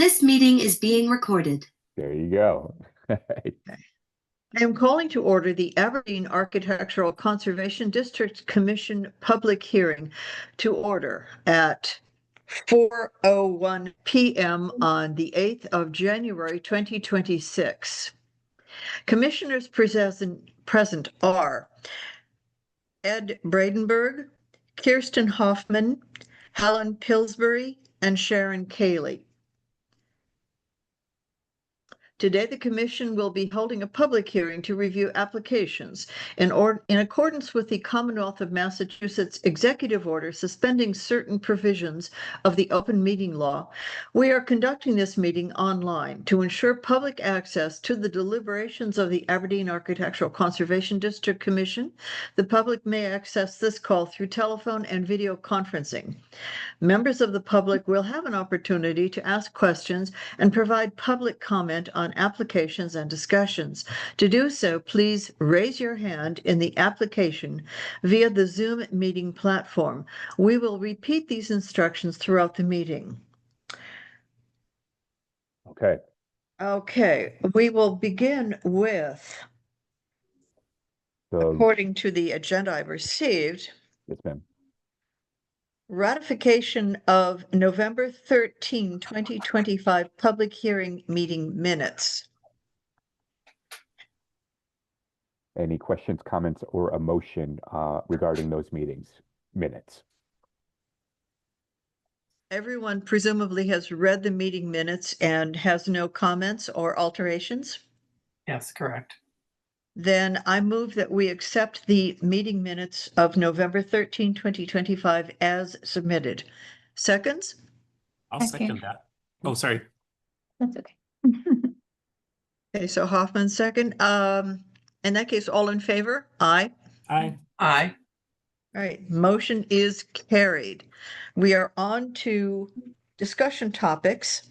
This meeting is being recorded. There you go. I am calling to order the Aberdeen Architectural Conservation District Commission public hearing to order at 4:01 p.m. on the 8th of January 2026. Commissioners present are Ed Bradenberg, Kirsten Hoffman, Helen Pillsbury, and Sharon Cayley. Today, the Commission will be holding a public hearing to review applications in accordance with the Commonwealth of Massachusetts Executive Order suspending certain provisions of the open meeting law. We are conducting this meeting online to ensure public access to the deliberations of the Aberdeen Architectural Conservation District Commission. The public may access this call through telephone and video conferencing. Members of the public will have an opportunity to ask questions and provide public comment on applications and discussions. To do so, please raise your hand in the application via the Zoom meeting platform. We will repeat these instructions throughout the meeting. Okay, we will begin with, according to the agenda I've received, Yes, ma'am. ratification of November 13, 2025 public hearing meeting minutes. Any questions, comments, or a motion regarding those minutes? Everyone presumably has read the meeting minutes and has no comments or alterations? Yes, correct. Then I move that we accept the meeting minutes of November 13, 2025 as submitted. Seconds? I'll second that. Oh, sorry. That's okay. Okay, so Hoffman second. In that case, all in favor? Aye. Aye. Aye. All right, motion is carried. We are on to discussion topics.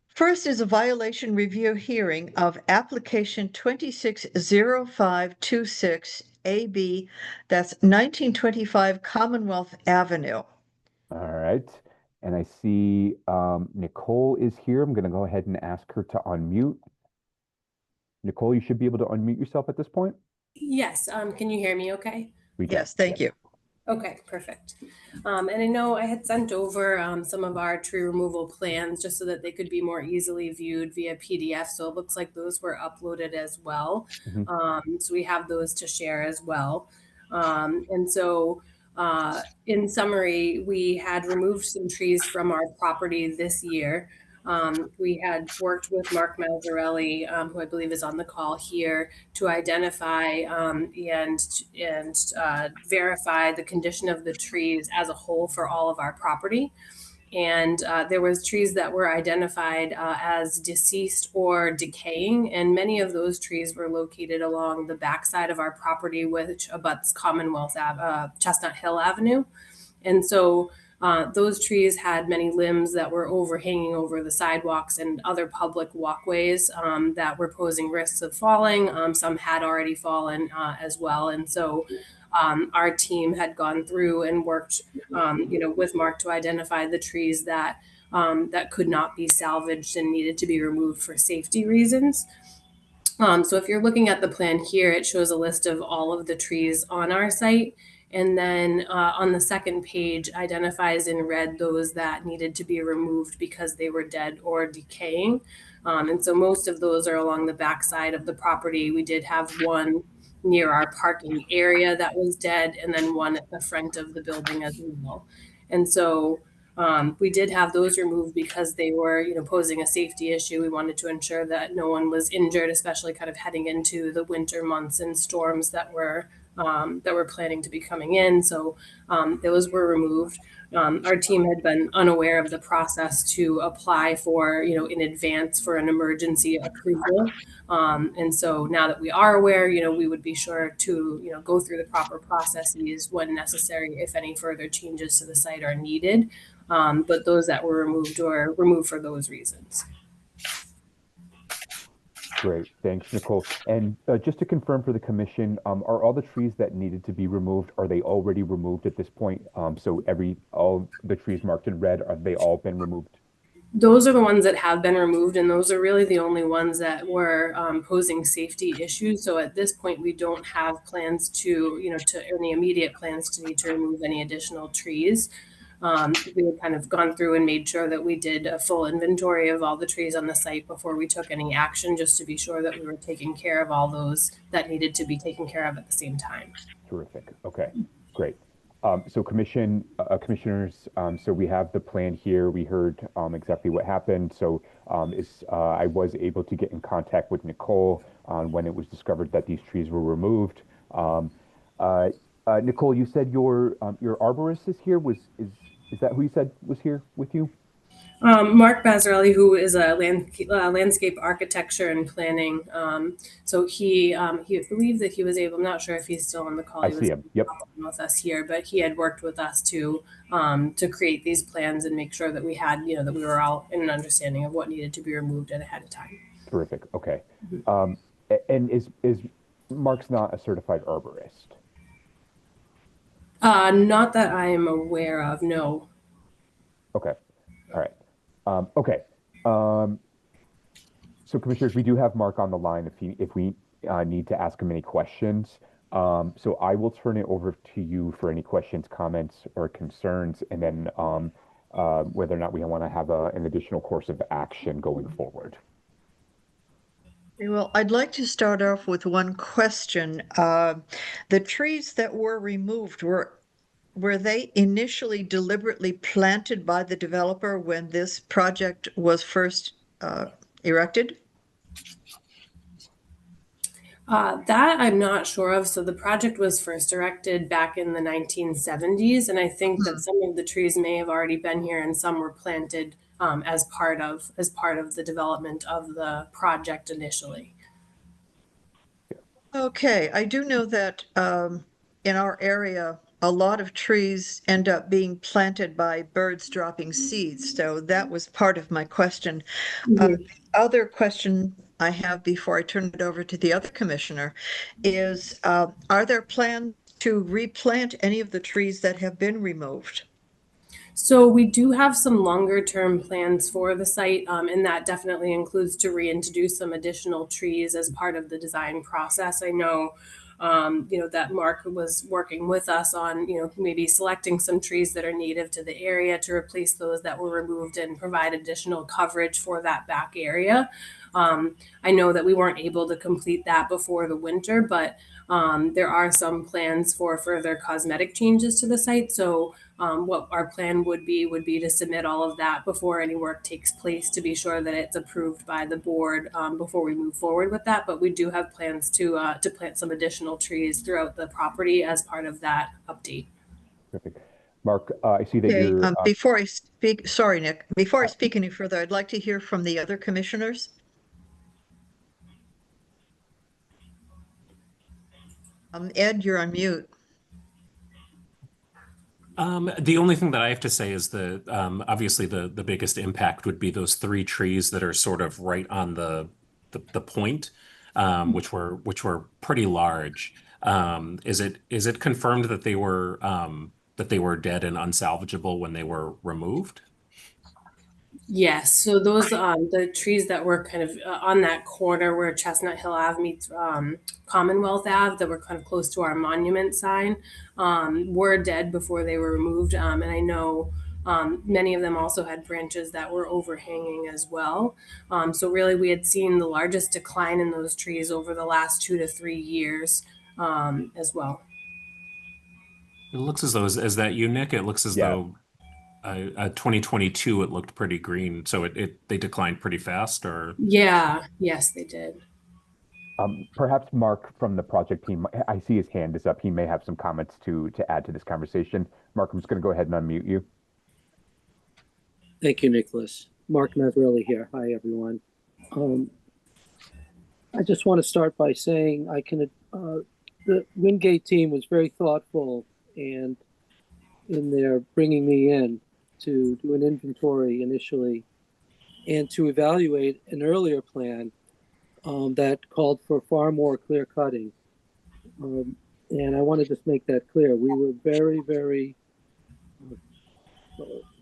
First is a violation review hearing of application 260526 AB, that's 1925 Commonwealth Avenue. All right. And I see Nicole is here. I'm going to go ahead and ask her to unmute. Nicole, you should be able to unmute yourself at this point. Yes. Can you hear me okay? We can. Yes, thank you. Okay, perfect. And I know I had sent over some of our tree removal plans just so that they could be more easily viewed via PDF. So it looks like those were uploaded as well. So we have those to share as well. And so in summary, we had removed some trees from our property this year. We had worked with Mark Mazzarelli, who I believe is on the call here, to identify and verify the condition of the trees as a whole for all of our property. And there was trees that were identified as deceased or decaying, and many of those trees were located along the backside of our property, which abuts Commonwealth Chestnut Hill Avenue. And so those trees had many limbs that were overhanging over the sidewalks and other public walkways that were posing risks of falling. Some had already fallen as well. And so our team had gone through and worked with Mark to identify the trees that could not be salvaged and needed to be removed for safety reasons. So if you're looking at the plan here, it shows a list of all of the trees on our site. And then on the second page, identifies in red those that needed to be removed because they were dead or decaying. And so most of those are along the backside of the property. We did have one near our parking area that was dead, and then one at the front of the building as well. And so we did have those removed because they were, posing a safety issue. We wanted to ensure that no one was injured, especially kind of heading into the winter months and storms that were planning to be coming in. So those were removed. Our team had been unaware of the process to apply for, in advance for an emergency approval. And so now that we are aware, we would be sure to, go through the proper processes when necessary, if any further changes to the site are needed. But those that were removed were removed for those reasons. Great, thanks, Nicole. And just to confirm for the commission, are all the trees that needed to be removed, are they already removed at this point? So all the trees marked in red, are they all been removed? Those are the ones that have been removed, and those are really the only ones that were posing safety issues. So at this point, we don't have plans to, any immediate plans to need to remove any additional trees. We had kind of gone through and made sure that we did a full inventory of all the trees on the site before we took any action, just to be sure that we were taking care of all those that needed to be taken care of at the same time. Terrific. Okay, great. So commissioners, so we have the plan here. We heard exactly what happened. So I was able to get in contact with Nicole on when it was discovered that these trees were removed. Nicole, you said your arborist is here. Is that who you said was here with you? Mark Bazzarelli, who is a landscape architecture and planning. So he believed that he was able, I'm not sure if he's still on the call. I see him. Yep. With us here, but he had worked with us to create these plans and make sure that we had, that we were all in an understanding of what needed to be removed and ahead of time. Terrific. Okay. And is Mark's not a certified arborist? Not that I am aware of, no. Okay. All right. Okay. So commissioners, we do have Mark on the line if we need to ask him any questions. So I will turn it over to you for any questions, comments, or concerns, and then whether or not we want to have an additional course of action going forward. Well, I'd like to start off with one question. The trees that were removed, were they initially deliberately planted by the developer when this project was first erected? That I'm not sure of. So the project was first erected back in the 1970s, and I think that some of the trees may have already been here, and some were planted as part of the development of the project initially. Okay, I do know that in our area, a lot of trees end up being planted by birds dropping seeds. So that was part of my question. The other question I have before I turn it over to the other commissioner is, are there plans to replant any of the trees that have been removed? So we do have some longer term plans for the site, and that definitely includes to reintroduce some additional trees as part of the design process. I know that Mark was working with us on, maybe selecting some trees that are native to the area to replace those that were removed and provide additional coverage for that back area. I know that we weren't able to complete that before the winter, but there are some plans for further cosmetic changes to the site. So what our plan would be to submit all of that before any work takes place to be sure that it's approved by the board before we move forward with that. But we do have plans to plant some additional trees throughout the property as part of that update. Perfect. Mark, I see that you're... Before I speak, sorry, Nick, before I speak any further, I'd like to hear from the other commissioners. Ed, you're on mute. The only thing that I have to say is that obviously the biggest impact would be those 3 trees that are sort of right on the point, which were pretty large. Is it confirmed that they were dead and unsalvageable when they were removed? Yes, so those the trees that were kind of on that corner where Chestnut Hill Ave meets Commonwealth Ave, that were kind of close to our monument sign, were dead before they were removed. And I know many of them also had branches that were overhanging as well. So really, we had seen the largest decline in those trees over the last 2 to 3 years as well. It looks as though, is that you, Nick? It looks as though 2022 it looked pretty green, so they declined pretty fast, or? Yes, they did. Perhaps Mark from the project team, I see his hand is up. He may have some comments to add to this conversation. Mark, I'm just going to go ahead and unmute you. Thank you, Nicholas. Mark Mazzarelli here. Hi, everyone. I just want to start by saying the Wingate team was very thoughtful and in their bringing me in to do an inventory initially and to evaluate an earlier plan that called for far more clear cutting. And I want to just make that clear. We were very, very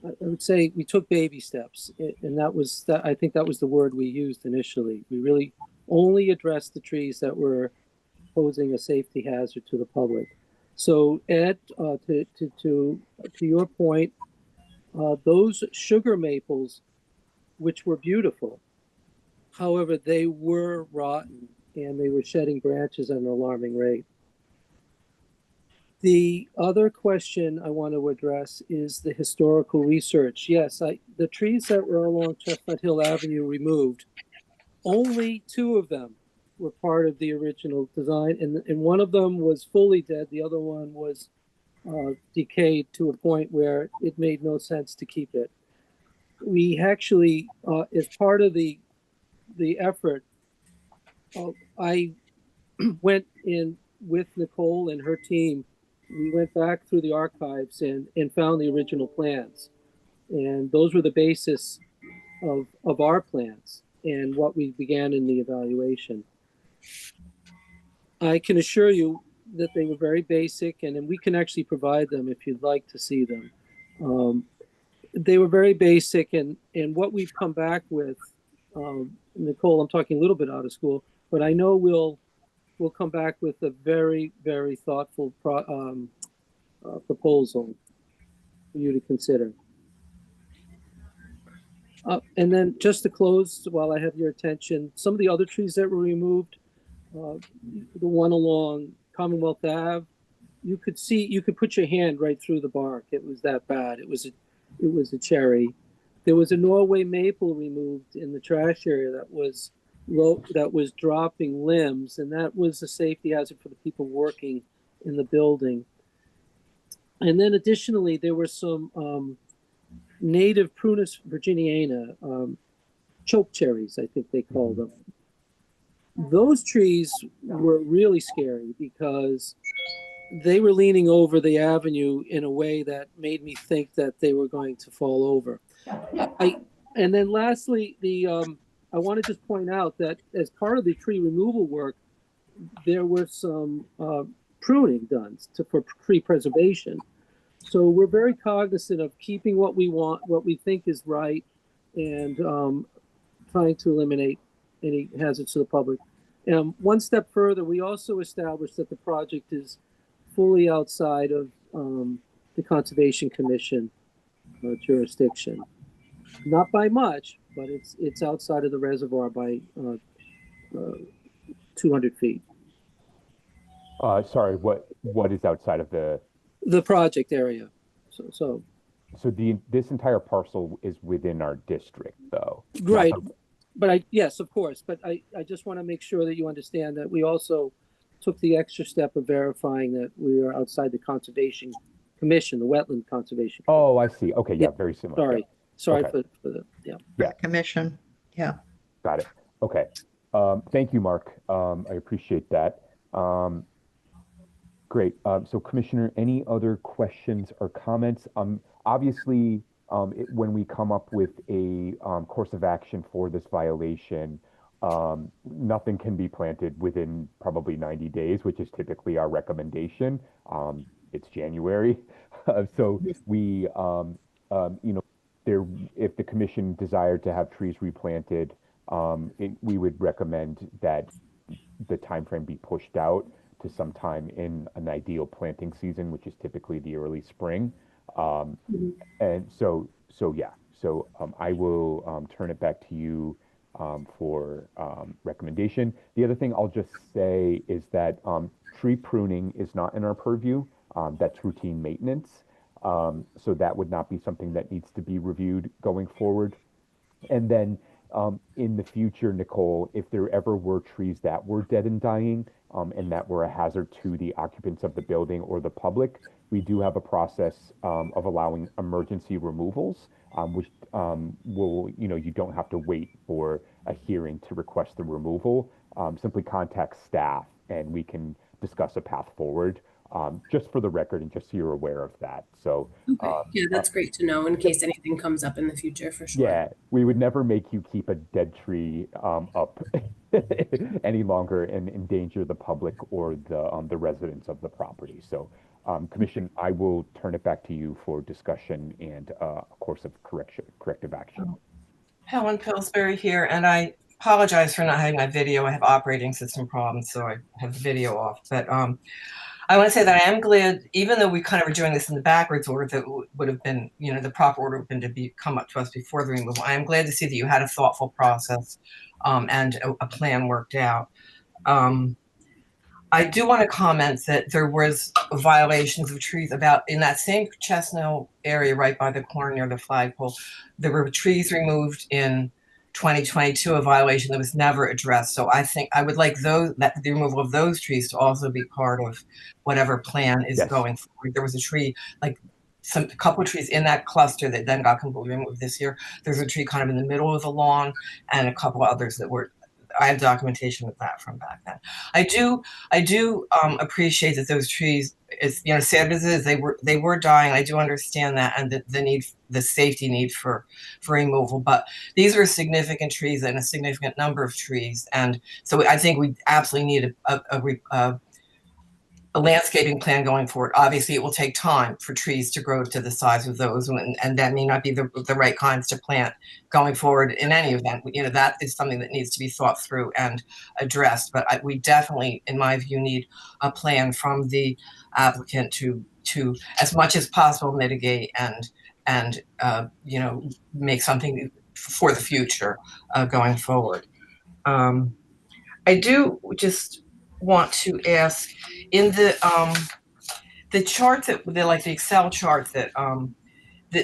I would say we took baby steps, and that was that. I think that was the word we used initially. We really only addressed the trees that were posing a safety hazard to the public. So, Ed, to your point, those sugar maples, which were beautiful, however, they were rotten and they were shedding branches at an alarming rate. The other question I want to address is the historical research. Yes, the trees that were along Chestnut Hill Avenue removed, only 2 of them were part of the original design, and one of them was fully dead. The other one was decayed to a point where it made no sense to keep it. We actually, as part of the effort, I went in with Nicole and her team. We went back through the archives and found the original plans. And those were the basis of our plans and what we began in the evaluation. I can assure you that they were very basic, and we can actually provide them if you'd like to see them. They were very basic, and what we've come back with, Nicole, I'm talking a little bit out of school, but I know we'll come back with a very, very thoughtful proposal for you to consider. And then just to close, while I have your attention, some of the other trees that were removed, the one along Commonwealth Ave, you could put your hand right through the bark. It was that bad. It was a cherry. There was a Norway maple removed in the trash area that was dropping limbs, and that was a safety hazard for the people working in the building. And then additionally, there were some native Prunus virginiana, choke cherries, I think they call them. Those trees were really scary because they were leaning over the avenue in a way that made me think that they were going to fall over. And then lastly, I want to just point out that as part of the tree removal work, there were some pruning done for tree preservation. So we're very cognizant of keeping what we want, what we think is right, and trying to eliminate any hazards to the public. One step further, we also established that the project is fully outside of the Conservation Commission jurisdiction. Not by much, but it's outside of the reservoir by 200 feet. Sorry, what is outside of the project area? So this entire parcel is within our district, though. Right. But yes, of course. But I just want to make sure that you understand that we also took the extra step of verifying that we are outside the Conservation Commission, the Wetland Conservation Commission. Oh, I see. Okay, yeah, very similar. Sorry okay. for the Commission. Yeah. Got it. Okay. Thank you, Mark. I appreciate that. Great. So, Commissioner, any other questions or comments? Obviously, when we come up with a course of action for this violation, nothing can be planted within probably 90 days, which is typically our recommendation. It's January, so we, if the commission desired to have trees replanted, we would recommend that the time frame be pushed out to sometime in an ideal planting season, which is typically the early spring. And so I will turn it back to you for recommendation. The other thing I'll just say is that tree pruning is not in our purview. That's routine maintenance. So that would not be something that needs to be reviewed going forward. And then in the future, Nicole, if there ever were trees that were dead and dying and that were a hazard to the occupants of the building or the public, we do have a process of allowing emergency removals, which will, you don't have to wait for a hearing to request the removal. Simply contact staff and we can discuss a path forward. Just for the record and just so you're aware of that. So okay. Yeah, that's great to know in case anything comes up in the future for sure. Yeah, we would never make you keep a dead tree up any longer and endanger the public or the residents of the property. So Commission, I will turn it back to you for discussion and a course of corrective action. Helen Pillsbury here, and I apologize for not having my video. I have operating system problems, so I have the video off. But I want to say that I am glad, even though we kind of were doing this in the backwards order, that would have been, the proper order would have been to come up to us before the removal. I am glad to see that you had a thoughtful process and a plan worked out. I do want to comment that there was violations of trees in that same Chestnut area right by the corner near the flagpole. There were trees removed in 2022, a violation that was never addressed. So I think I would like the removal of those trees to also be part of whatever plan is going forward. There was a tree, like a couple of trees in that cluster that then got completely removed this year. There's a tree kind of in the middle of the lawn and a couple others that were, I have documentation of that from back then. I do appreciate that those trees, as sad as it is, they were dying. I do understand that, and the safety need for removal. But these are significant trees and a significant number of trees, and so I think we absolutely need a landscaping plan going forward. Obviously, it will take time for trees to grow to the size of those, and that may not be the right kinds to plant going forward in any event. That is something that needs to be thought through and addressed. But we definitely, in my view, need a plan from the applicant to as much as possible mitigate and make something for the future going forward. I do just want to ask, in the chart that like the Excel chart that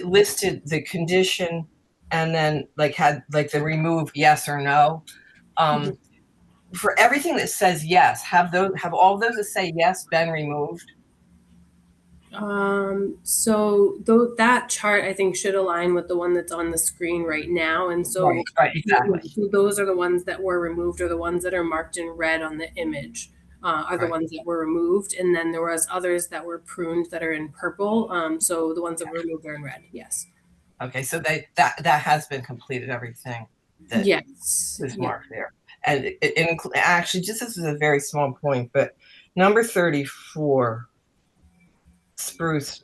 listed the condition and then had the remove yes or no, for everything that says yes, have all those that say yes been removed? So that chart I think should align with the one that's on the screen right now, and so right, exactly. So those are the ones that were removed, or the ones that are marked in red on the image are the ones that were removed, and then there was others that were pruned that are in purple. So the ones that were removed are in red. Yes. Okay, so that has been completed. Everything that is marked there, and actually, just this is a very small point, but number 34. Spruce,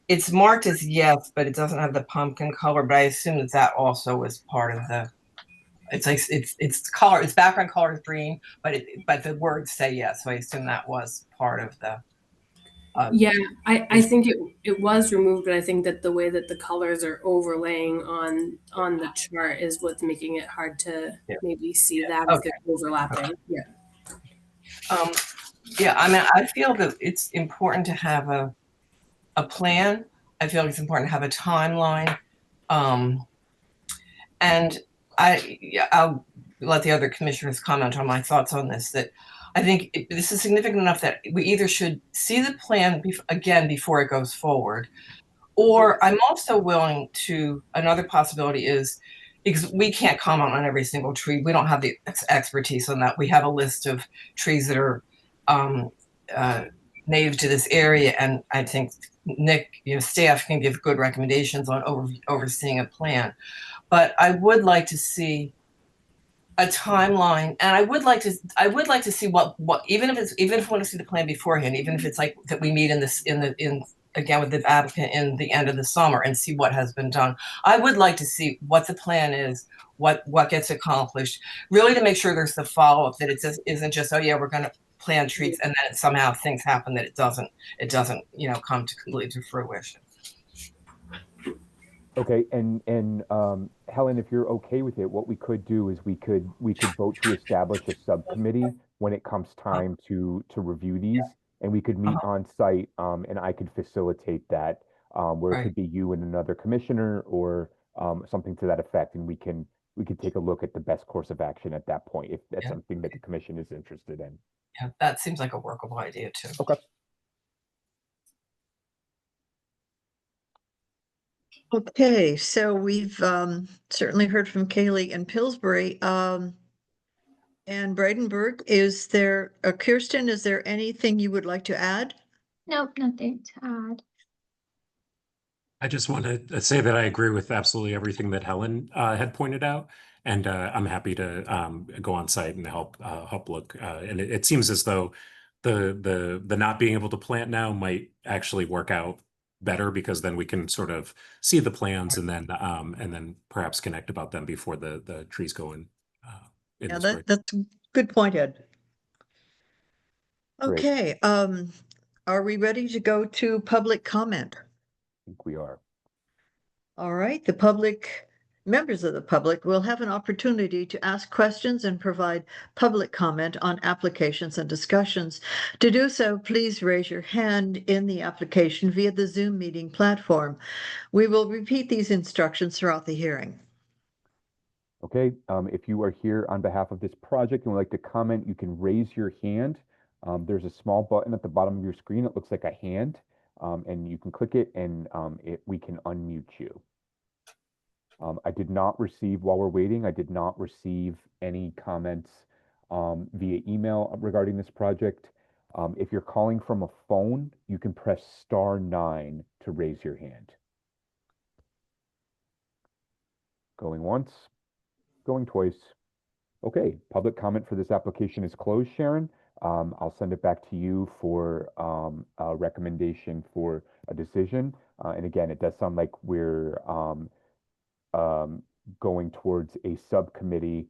it's marked as yes, but it doesn't have the pumpkin color. But I assume that also was part of the. It's color. Its background color is green, but the words say yes, so I assume that was part of the. I think it was removed, but I think that the way that the colors are overlaying on the chart is what's making it hard to maybe see that if they're overlapping. I mean, I feel that it's important to have a plan. I feel like it's important to have a timeline. And I'll let the other commissioners comment on my thoughts on this, that I think this is significant enough that we either should see the plan again before it goes forward, or I'm also willing to, another possibility is, because we can't comment on every single tree. We don't have the expertise on that. We have a list of trees that are native to this area, and I think Nick, staff can give good recommendations on overseeing a plan. But I would like to see a timeline, and I would like to see what even if we want to see the plan beforehand, even if it's like that we meet again with the applicant in the end of the summer and see what has been done. I would like to see what the plan is, what gets accomplished, really to make sure there's the follow-up, that it isn't just, oh yeah, we're going to plan trees and then somehow things happen that it doesn't come to completely to fruition. Okay, and Helen, if you're okay with it, what we could do is we could vote to establish a subcommittee when it comes time to review these, and we could meet on site, and I could facilitate that, where it could be you and another commissioner or something to that effect, and we could take a look at the best course of action at that point if that's something that the commission is interested in. Yeah, that seems like a workable idea too. Okay. Okay, so we've certainly heard from Kaylee and Pillsbury. And Bradenburg, is there, Kirsten, is there anything you would like to add? Nope, nothing to add. I just want to say that I agree with absolutely everything that Helen had pointed out, and I'm happy to go on site and help look. And it seems as though the not being able to plant now might actually work out better, because then we can sort of see the plans and then perhaps connect about them before the trees go in Yeah, the spring. that's a good point, Ed. Great. Okay, are we ready to go to public comment? I think we are. All right, members of the public will have an opportunity to ask questions and provide public comment on applications and discussions. To do so, please raise your hand in the application via the Zoom meeting platform. We will repeat these instructions throughout the hearing. Okay, if you are here on behalf of this project and would like to comment, you can raise your hand. There's a small button at the bottom of your screen. It looks like a hand, and you can click it and we can unmute you. I did not receive, while we're waiting, I did not receive any comments via email regarding this project. If you're calling from a phone, you can press *9 to raise your hand. Going once, going twice. Okay, public comment for this application is closed, Sharon. I'll send it back to you for a recommendation for a decision. And again, it does sound like we're going towards a subcommittee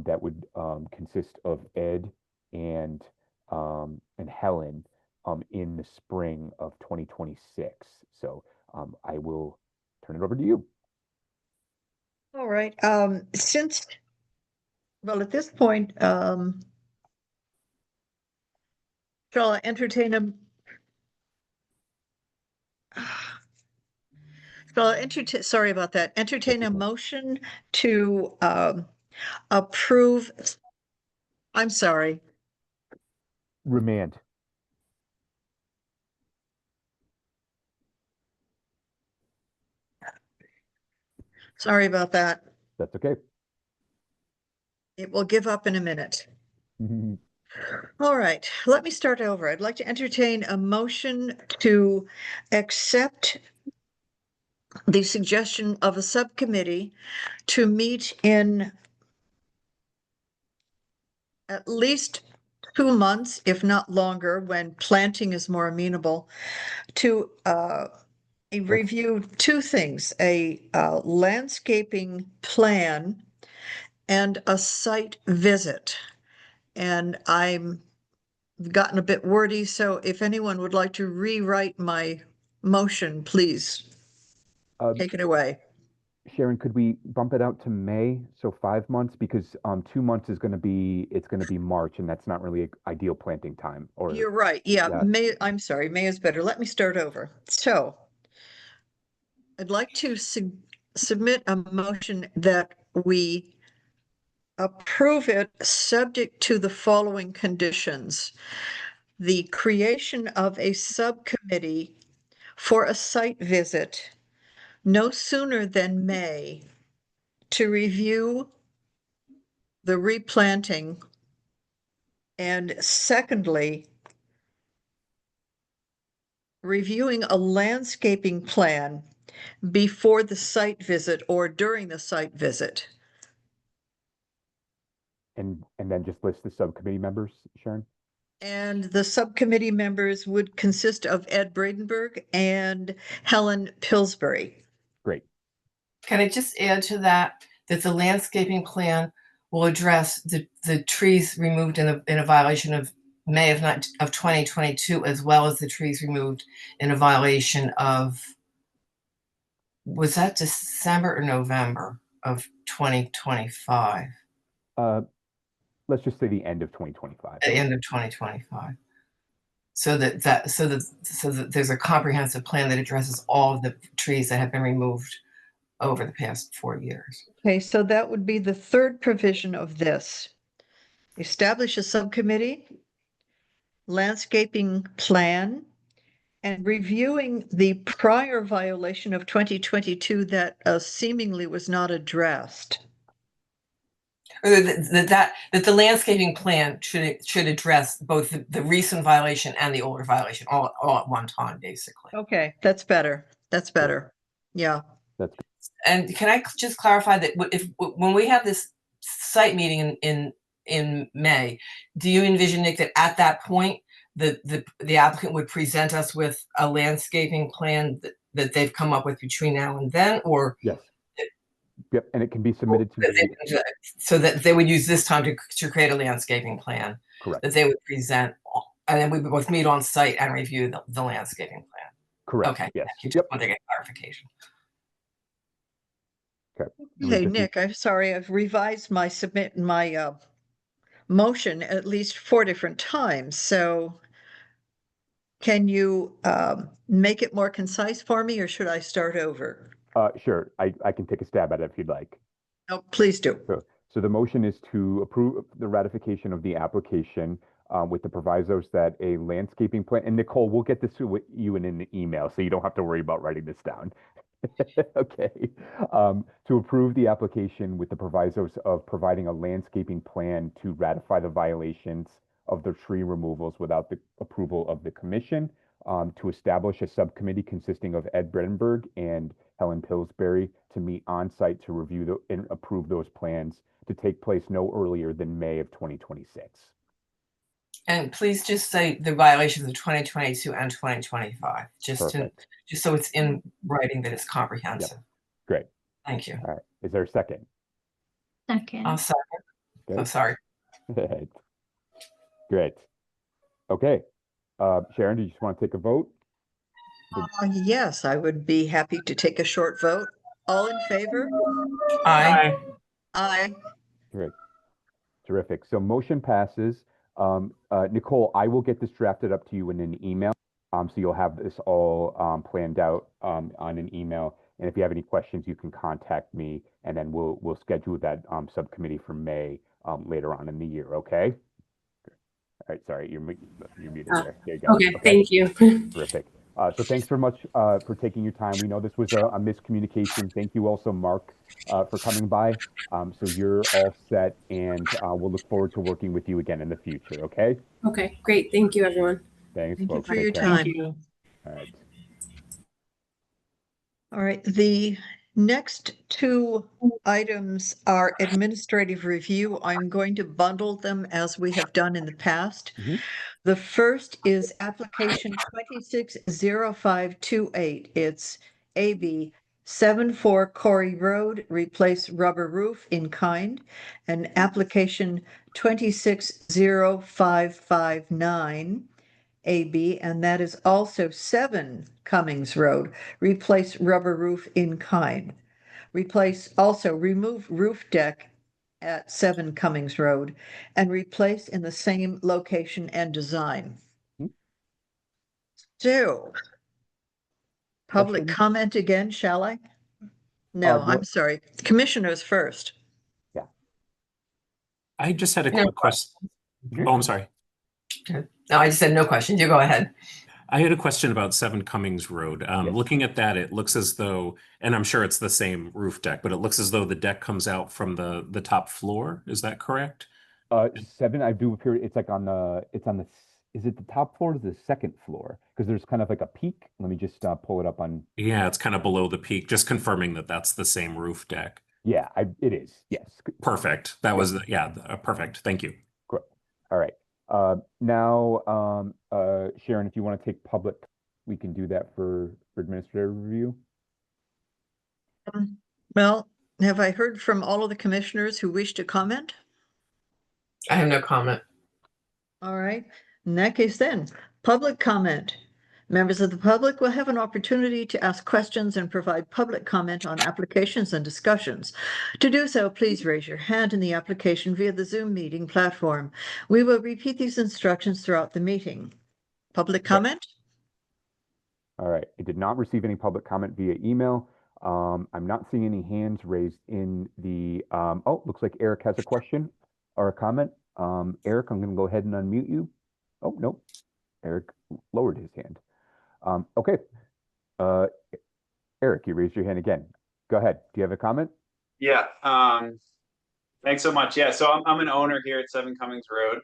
that would consist of Ed and Helen in the spring of 2026. So I will turn it over to you. All right, well, at this point, shall I entertain sorry about that, entertain a motion to approve, I'm sorry. Remand. Sorry about that. That's okay. It will give up in a minute. All right, let me start over. I'd like to entertain a motion to accept the suggestion of a subcommittee to meet in at least 2 months, if not longer, when planting is more amenable, to review two things: a landscaping plan and a site visit. And I'm gotten a bit wordy, so if anyone would like to rewrite my motion, please take it away. Sharon, could we bump it out to May? So 5 months, because 2 months is going to be, it's going to be March, and that's not really an ideal planting time. Or You're right. Yeah, yeah. May, I'm sorry, May is better. Let me start over. So I'd like to submit a motion that we approve it subject to the following conditions: the creation of a subcommittee for a site visit no sooner than May to review the replanting, and secondly, reviewing a landscaping plan before the site visit or during the site visit. And then just list the subcommittee members, Sharon? And the subcommittee members would consist of Ed Bradenberg and Helen Pillsbury. Great. Can I just add to that, that the landscaping plan will address the trees removed in a violation of May of 2022, as well as the trees removed in a violation of, was that December or November of 2025? Let's just say the end of 2025. The end of 2025. So that there's a comprehensive plan that addresses all of the trees that have been removed over the past 4 years. Okay, so that would be the third provision of this. Establish a subcommittee, landscaping plan, and reviewing the prior violation of 2022 that seemingly was not addressed. Or that the landscaping plan should address both the recent violation and the older violation all at one time, basically. Okay, that's better. That's better. Yeah. That's And can I just clarify that when we have this site meeting in May, do you envision, Nick, that at that point the applicant would present us with a landscaping plan that they've come up with between now and then, or Yes. Yep, and it can be submitted to me. so that they would use this time to create a landscaping plan. Correct. That they would present, and then we would both meet on site and review the landscaping plan. Correct. Okay. Yes. You just Yep. want to get clarification. Okay. Hey, Nick, I'm sorry, I've revised my motion at least 4 different times, so can you make it more concise for me, or should I start over? Sure. I can take a stab at it if you'd like. No, please do. So the motion is to approve the ratification of the application with the provisos that a landscaping plan, and Nicole, we'll get this to you in an email, so you don't have to worry about writing this down. Okay. To approve the application with the provisos of providing a landscaping plan to ratify the violations of the tree removals without the approval of the commission, to establish a subcommittee consisting of Ed Bredenberg and Helen Pillsbury to meet on site to review and approve those plans, to take place no earlier than May of 2026. And please just say the violations of 2022 and 2025, just so it's in writing that it's comprehensive. Yep. Great. Thank you. All right. Is there a second? Second. I'll second. Okay. I'm sorry. Great. Okay. Sharon, do you just want to take a vote? Yes, I would be happy to take a short vote. All in favor? Aye. Aye. Great. Terrific. So motion passes. Nicole, I will get this drafted up to you in an email. So you'll have this all planned out on an email. And if you have any questions, you can contact me, and then we'll schedule that subcommittee for May later on in the year. Okay. All right. Sorry, you're muted there. There you go. Okay. Thank you. Terrific. So thanks very much for taking your time. We know this was a miscommunication. Thank you also, Mark, for coming by. So you're all set, and we'll look forward to working with you again in the future, okay? Okay, great. Thank you, everyone. Thanks, Thank you folks. for Take your care. time. All right. All right, the next 2 items are administrative review. I'm going to bundle them as we have done in the past. The first is application 260528. It's AB 74 Corey Road, replace rubber roof in kind, and application 260559. AB, and that is also 7 Cummings Road, replace rubber roof in kind. Remove roof deck at 7 Cummings Road and replace in the same location and design. So, public Questions? comment again, shall I? No, I'm sorry. Commissioners first. Yeah. I just had a quick question. Oh, I'm sorry. No, I just said no questions. You go ahead. I had a question about 7 Cummings Road. Looking at that, it looks as though, and I'm sure it's the same roof deck, but it looks as though the deck comes out from the top floor. Is that correct? 7, I do appear, it's like is it the top floor or the second floor? Because there's kind of like a peak. Let me just pull it up on. Yeah, it's kind of below the peak, just confirming that that's the same roof deck. Yeah, it is. Yes. Perfect. That was, perfect. Thank you. Great. All right. Now, Sharon, if you want to take public, we can do that for administrative review. Well, have I heard from all of the commissioners who wish to comment? I have no comment. All right. In that case then, public comment. Members of the public will have an opportunity to ask questions and provide public comment on applications and discussions. To do so, please raise your hand in the application via the Zoom meeting platform. We will repeat these instructions throughout the meeting. Public comment? All right. I did not receive any public comment via email. I'm not seeing any hands raised in the, looks like Eric has a question or a comment. Eric, I'm going to go ahead and unmute you. Oh, no. Eric lowered his hand. Okay. Eric, you raised your hand again. Go ahead. Do you have a comment? Yeah. Thanks so much. Yeah. So I'm an owner here at 7 Cummings Road.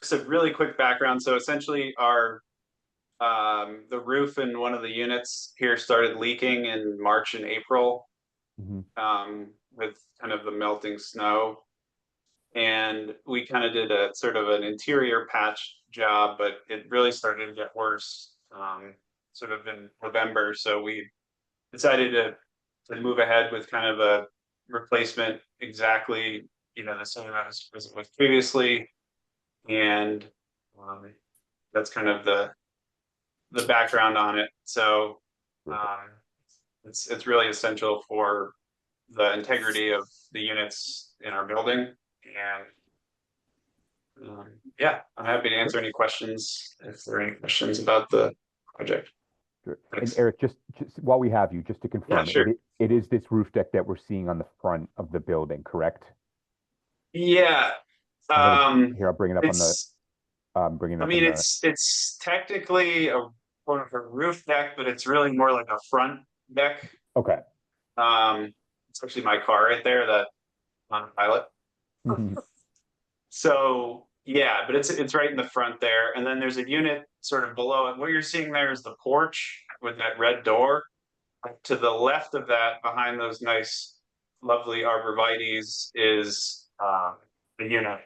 Just a really quick background. So essentially the roof in one of the units here started leaking in March and April with kind of the melting snow. and we kind of did a sort of an interior patch job, but it really started to get worse sort of in November. So we decided to move ahead with kind of a replacement exactly, the same as it was previously. And that's kind of the background on it. So it's really essential for the integrity of the units in our building. And yeah, I'm happy to answer any questions if there are any questions about the project. Sure. And Thanks. Eric, just while we have you, just to confirm, sure. it is this roof deck that we're seeing on the front of the building, correct? Yeah. Here, I'll bring it up on the. Bringing it up. It's technically a roof deck, but it's really more like a front deck. Okay. It's actually my car right there, that on pilot. So yeah, but it's right in the front there, and then there's a unit sort of below it. What you're seeing there is the porch with that red door. To the left of that, behind those nice, lovely arborvitaes, is the unit.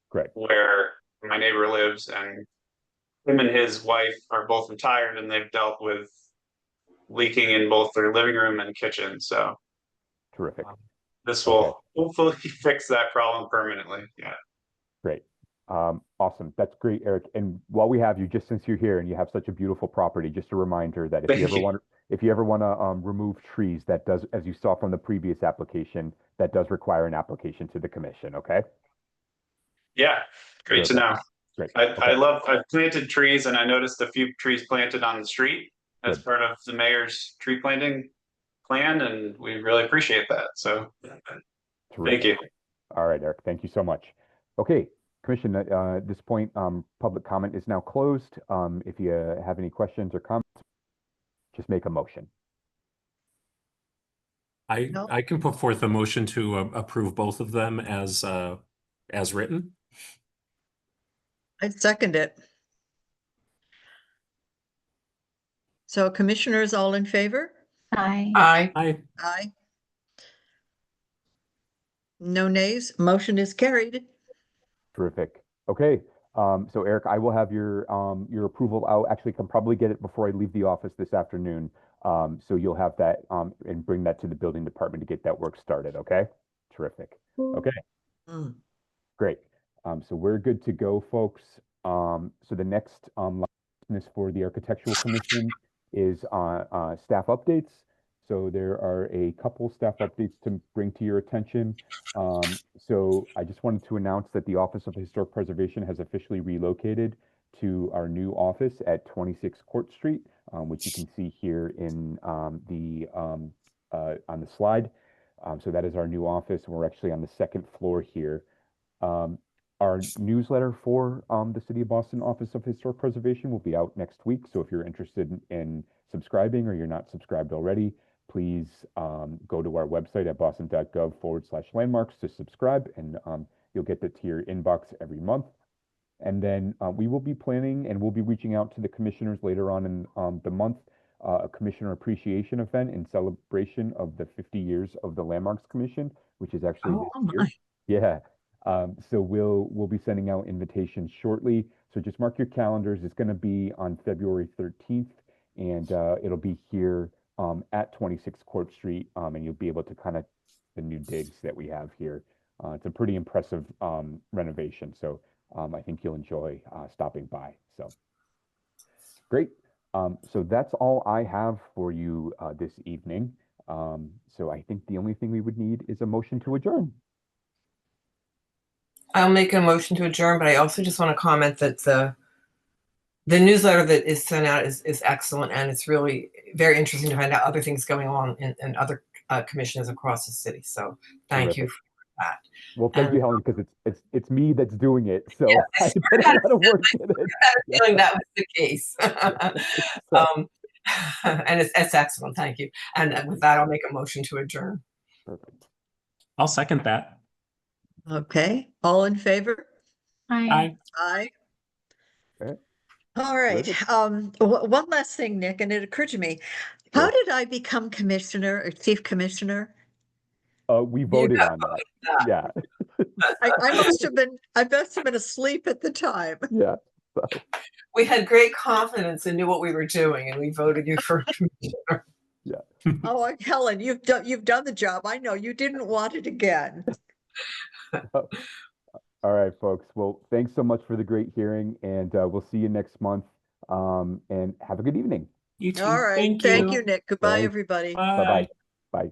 Great. Where my neighbor lives, and him and his wife are both retired, and they've dealt with leaking in both their living room and kitchen. So terrific. This will hopefully fix that problem permanently. Yeah. Great. Awesome. That's great, Eric. And while we have you, just since you're here and you have such a beautiful property, just a reminder that if you ever want to remove trees, that does, as you saw from the previous application, that does require an application to the commission. Okay. Yeah. Great to know. Great. I've planted trees, and I noticed a few trees planted on the street as part of the mayor's tree planting plan, and we really appreciate that. So thank you. All right, Eric. Thank you so much. Okay, Commission, at this point, public comment is now closed. If you have any questions or comments, just make a motion. I can put forth a motion to approve both of them as written. I second it. So commissioners, all in favor? Aye. Aye. Aye. Aye. No nays. Motion is carried. Terrific. Okay. So Eric, I will have your approval. I'll actually can probably get it before I leave the office this afternoon. So you'll have that and bring that to the building department to get that work started. Okay. Terrific. Okay. Great. So we're good to go, folks. So the next business for the Architectural Commission is staff updates. So there are a couple staff updates to bring to your attention. So I just wanted to announce that the Office of Historic Preservation has officially relocated to our new office at 26 Court Street, which you can see here in on the slide. So that is our new office, and we're actually on the second floor here. Our newsletter for the City of Boston Office of Historic Preservation will be out next week. So if you're interested in subscribing or you're not subscribed already, please go to our website at boston.gov/landmarks to subscribe, and you'll get that to your inbox every month. And then we will be planning and we'll be reaching out to the commissioners later on in the month, a commissioner appreciation event in celebration of the 50 years of the Landmarks Commission, which is actually this year. Yeah. So we'll be sending out invitations shortly. So just mark your calendars. It's going to be on February 13th, and it'll be here at 26 Court Street, and you'll be able to kind of the new digs that we have here. It's a pretty impressive renovation, so I think you'll enjoy stopping by. So great. So that's all I have for you this evening. So I think the only thing we would need is a motion to adjourn. I'll make a motion to adjourn, but I also just want to comment that the newsletter that is sent out is excellent, and it's really very interesting to find out other things going on in other commissions across the city. So thank you for that. Well, thank you, Helen, because it's me that's doing it. So I put a lot of work in it. I had a feeling that was the case. And it's excellent. Thank you. And with that, I'll make a motion to adjourn. Perfect. I'll second that. Okay. All in favor? Aye. Aye. Okay. All right. One last thing, Nick, and it occurred to me. How did I become commissioner or chief commissioner? We voted on that. Yeah. I must have been asleep at the time. Yeah. So, We had great confidence and knew what we were doing, and we voted you for commissioner. Oh, Helen, you've done the job. I know you didn't want it again. all right, folks. Well, thanks so much for the great hearing, and we'll see you next month. And have a good evening. You too. All right. Thank Thank you. you, Nick. Goodbye, Thanks. everybody. Bye-bye. Bye.